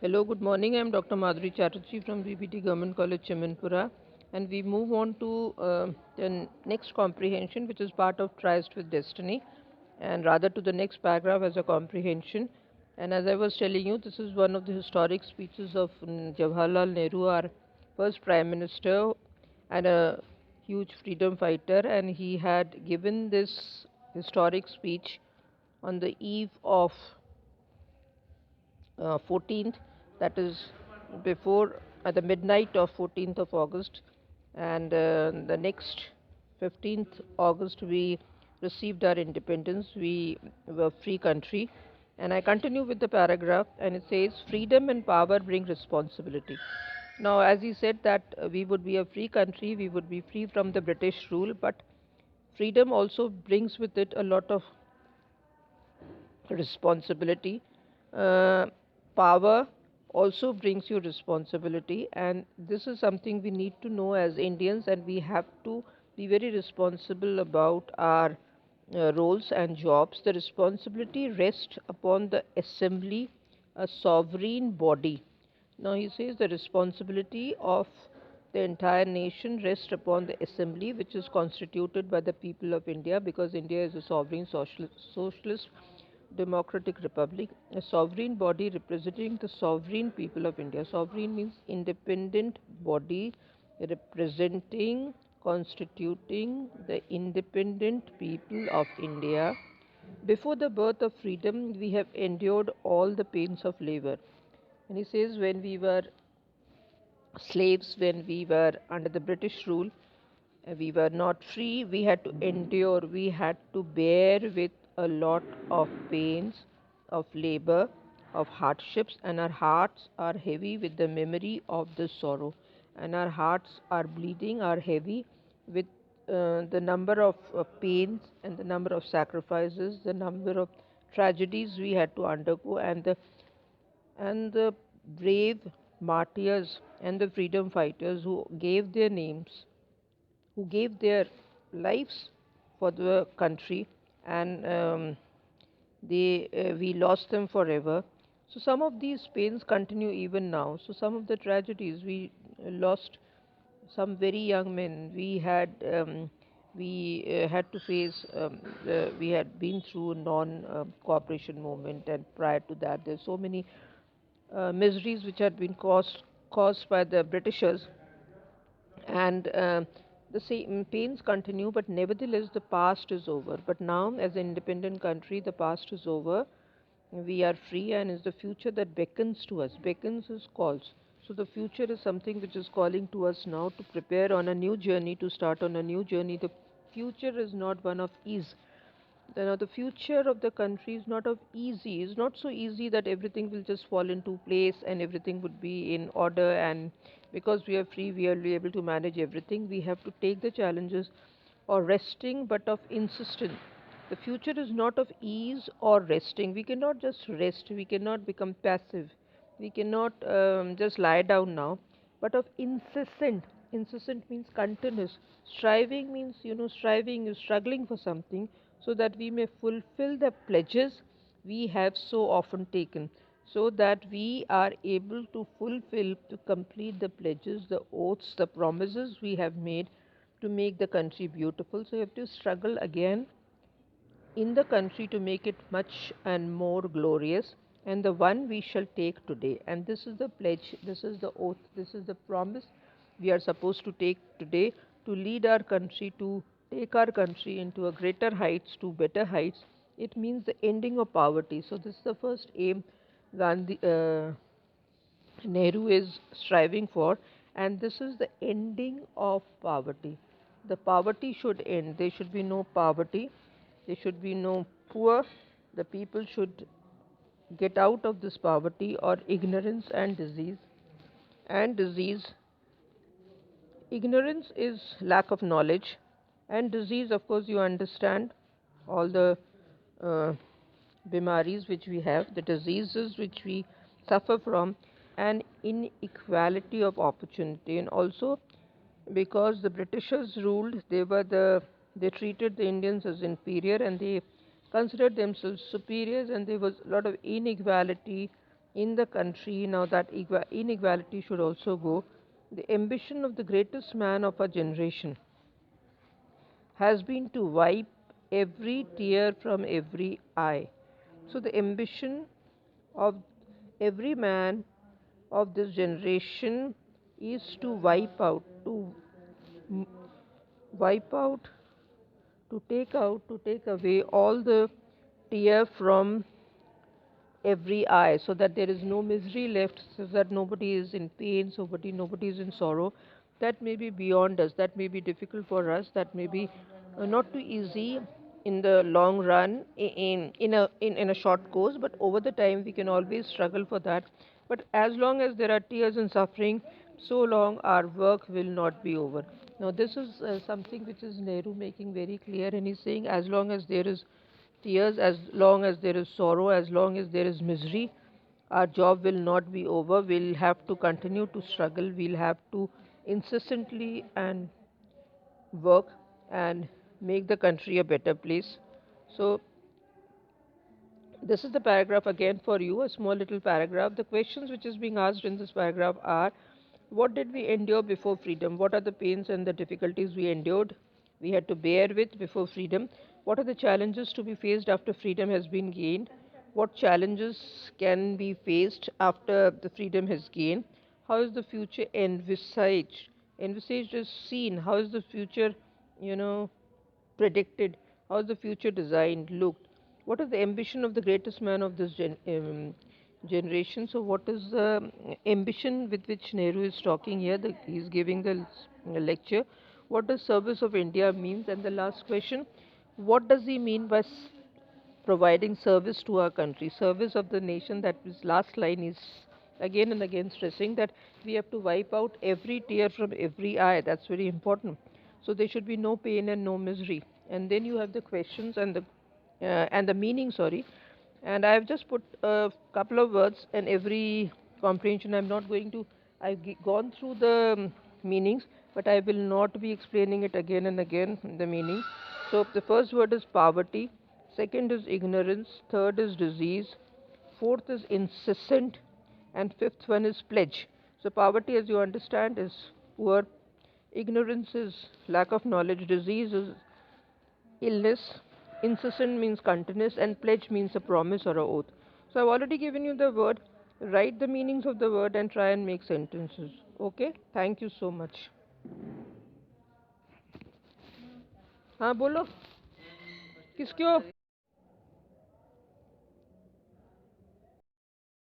Hello, good morning. I'm Dr. Madhuri Chatterjee from BBT Government College, Chamanpura, and we move on to the next comprehension, which is part of Tryst with Destiny, and rather to the next paragraph as a comprehension. And as I was telling you, this is one of the historic speeches of Jawaharlal Nehru, our first Prime Minister, and a huge freedom fighter, and he had given this historic speech on the eve of 14th, that is before at the midnight of 14th of August, and the next 15th August we received our independence. We were free country, and I continue with the paragraph, and it says, "Freedom and power bring responsibility." Now, as he said that we would be a free country, we would be free from the British rule, but freedom also brings with it a lot of responsibility. Uh, Power also brings you responsibility, and this is something we need to know as Indians, and we have to be very responsible about our roles and jobs. The responsibility rests upon the assembly, a sovereign body. Now he says the responsibility of the entire nation rests upon the assembly, which is constituted by the people of India, because India is a sovereign socialist democratic republic, a sovereign body representing the sovereign people of India. Sovereign means independent body representing, constituting the independent people of India. Before the birth of freedom, we have endured all the pains of labor. And he says, when we were slaves, when we were under the British rule, we were not free, we had to endure, we had to bear with a lot of pains, of labor, of hardships, and our hearts are heavy with the memory of the sorrow, and our hearts are bleeding, are heavy with the number of pains and the number of sacrifices, the number of tragedies we had to undergo, and the brave martyrs and the freedom fighters who gave their names, who gave their lives for the country, and we lost them forever. So some of these pains continue even now. So some of the tragedies, we lost some very young men. We had to face. We had been through non-cooperation movement, and prior to that, there's so many miseries which had been caused by the Britishers, and the same pains continue, but nevertheless the past is over. But now, as an independent country, the past is over, we are free, and it's the future that beckons to us. Beckons is calls. So the future is something which is calling to us now to prepare on a new journey, to start on a new journey. The future is not one of ease. The future of the country is not of easy. It's not so easy that everything will just fall into place and everything would be in order. And because we are free, we are able to manage everything. We have to take the challenges or resting, but of insistence. The future is not of ease or resting. We cannot just rest. We cannot become passive. We cannot just lie down now, but of incessant. Incessant means continuous. Striving means, striving is struggling for something so that we may fulfill the pledges we have so often taken, so that we are able to fulfill, to complete the pledges, the oaths, the promises we have made to make the country beautiful. So you have to struggle again in the country to make it much and more glorious, and the one we shall take today. And this is the pledge, this is the oath, this is the promise we are supposed to take today, to lead our country, to take our country into a greater heights, to better heights. It means the ending of poverty. So this is the first aim Gandhi Nehru is striving for, and this is the ending of poverty. The poverty should end. There should be no poverty. There should be no poor. The people should get out of this poverty or ignorance and disease. And disease, ignorance is lack of knowledge, and disease, of course, you understand all the uh, bimaris which we have, the diseases which we suffer from, and inequality of opportunity. And also, because the Britishers ruled, they treated the Indians as inferior, and they considered themselves superiors, and there was a lot of inequality in the country, now that inequality should also go. The ambition of the greatest man of our generation has been to wipe every tear from every eye. So, the ambition of every man of this generation is to m- wipe out, to take away all the tear from every eye, so that there is no misery left, so that nobody is in pain, nobody is in sorrow. That may be beyond us, that may be difficult for us, that may be not too easy in the long run, in a short course, but over the time we can always struggle for that. But as long as there are tears and suffering, so long our work will not be over. Now this is something which is Nehru making very clear, and he's saying as long as there is tears, as long as there is sorrow, as long as there is misery, our job will not be over. We'll have to continue to struggle. We'll have to insistently and work and make the country a better place. So, this is the paragraph again for you, a small little paragraph. The questions which is being asked in this paragraph are: what did we endure before freedom? What are the pains and the difficulties we endured, we had to bear with before freedom? What are the challenges to be faced after freedom has been gained? What challenges can be faced after the freedom has gained? How is the future envisaged? Envisaged is seen. How is the future, you know, predicted? How is the future designed, looked? What is the ambition of the greatest man of this generation? So, what is the ambition with which Nehru is talking here? He's giving the lecture. What does service of India means? And the last question: what does he mean by providing service to our country, service of the nation? That his last line is again and again stressing that we have to wipe out every tear from every eye. That's very important. So there should be no pain and no misery. And then you have the questions and the meaning. Sorry, and I have just put a couple of words in every comprehension. I'm not going to. Gone through the meanings, but I will not be explaining it again and again. The meaning. So the first word is poverty. Second is ignorance. Third is disease. Fourth is incessant, and fifth one is pledge. So poverty, as you understand, is poor. Ignorance is lack of knowledge. Disease is illness. Incessant means continuous, and pledge means a promise or a oath. So I've already given you the word. Write the meanings of the word and try and make sentences. Okay? Thank you so much. हाँ बोलो किसको